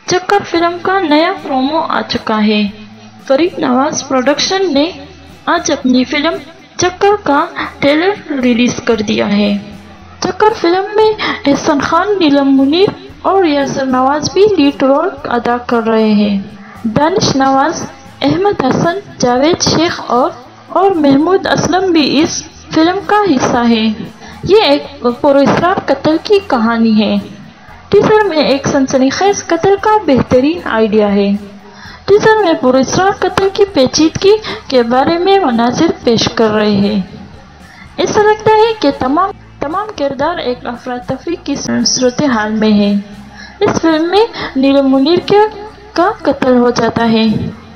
चक्कर फिल्म का नया प्रोमो आ चुका है। फरीद नवाज प्रोडक्शन ने आज अपनी फिल्म चक्कर का ट्रेलर रिलीज कर दिया है। चक्कर फिल्म में एहसान खान, नीलम मुनीर और यासिर नवाज भी लीड रोल अदा कर रहे हैं। दानिश नवाज, अहमद हसन, जावेद शेख और महमूद असलम भी इस फिल्म का हिस्सा है। ये एक पुरअसरार कत्ल की कहानी है। टीजर में एक सनसनीखेज कत्ल का बेहतरीन आइडिया है। टीजर में पुरअसरार कत्ल की पेचीदगी के बारे में मनाजिर पेश कर रहे हैं। ऐसा लगता है कि तमाम किरदार एक अफरा तफरी की सूरत हाल में है। इस फिल्म में नीलम मुनीर का कत्ल हो जाता है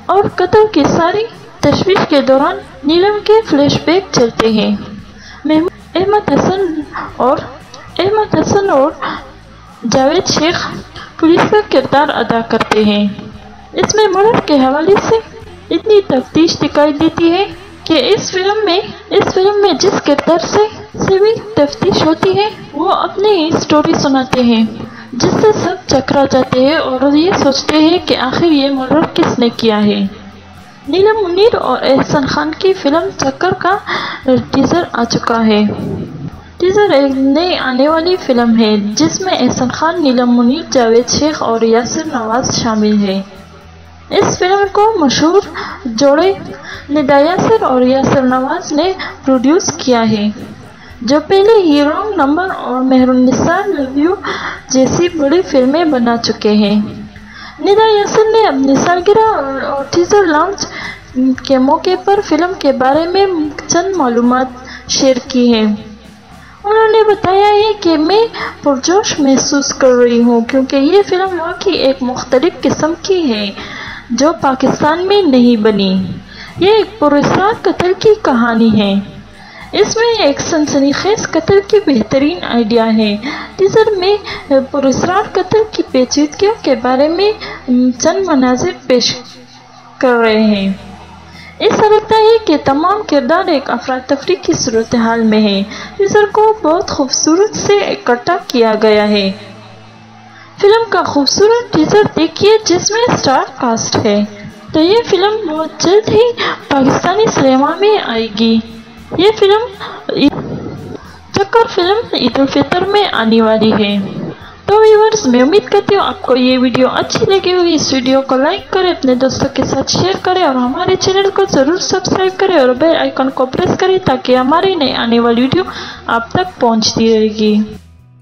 और कत्ल की सारी तशवीश के दौरान नीलम के फ्लैशबैक चलते हैं। अहमद हसन और जावेद शेख पुलिस का किरदार अदा करते हैं। इसमें मर्डर के हवाले से इतनी तफ्तीश दिखाई देती है कि इस फिल्म में जिस किरदार से भी तफ्तीश होती है वो अपनी ही स्टोरी सुनाते हैं, जिससे सब चकरा जाते हैं और ये सोचते हैं कि आखिर ये मर्डर किसने किया है। नीलम मुनीर और एहसान खान की फिल्म चक्कर का टीजर आ चुका है। टीजर एक नई आने वाली फिल्म है जिसमें एहसान खान, नीलम मुनीर, जावेद शेख और यासिर नवाज शामिल है। इस फिल्म को मशहूर जोड़े निदा यासिर और यासिर नवाज ने प्रोड्यूस किया है, जो पहले हीरो नंबर और मेहरुन्निसा लव यू जैसी बड़ी फिल्में बना चुके हैं। निदा यासिर ने अपनी सालगिरह और टीजर लॉन्च के मौके पर फिल्म के बारे में चंद मालूमात शेयर की है। उन्होंने बताया है कि मैं पुरजोश महसूस कर रही हूँ क्योंकि ये फिल्म वाकई एक मुख्तलिफ किस्म की है जो पाकिस्तान में नहीं बनी। ये एक पुरअसरार कत्ल की कहानी है। इसमें एक सनसनीखेज कत्ल की बेहतरीन आइडिया है। टीजर में पुरअसरार कत्ल की पेचीदगियों के बारे में चंद मनाजिर पेश कर रहे हैं। ऐसा लगता है कि तमाम किरदार एक अफरा तफरी की सूरत हाल में है। टीजर को बहुत खूबसूरत से इकट्ठा किया गया है। फिल्म का खूबसूरत टीजर देखिए जिसमें स्टार कास्ट है। तो ये फिल्म बहुत जल्द ही पाकिस्तानी सिनेमा में आएगी। ये फिल्म चक्कर फिल्म ईद उल फितर में आने वाली है। तो व्यूअर्स, मैं उम्मीद करती हूँ आपको ये वीडियो अच्छी लगी होगी। इस वीडियो को लाइक करें, अपने दोस्तों के साथ शेयर करें और हमारे चैनल को ज़रूर सब्सक्राइब करें और बेल आइकन को प्रेस करें ताकि हमारी नई आने वाली वीडियो आप तक पहुँचती रहेगी।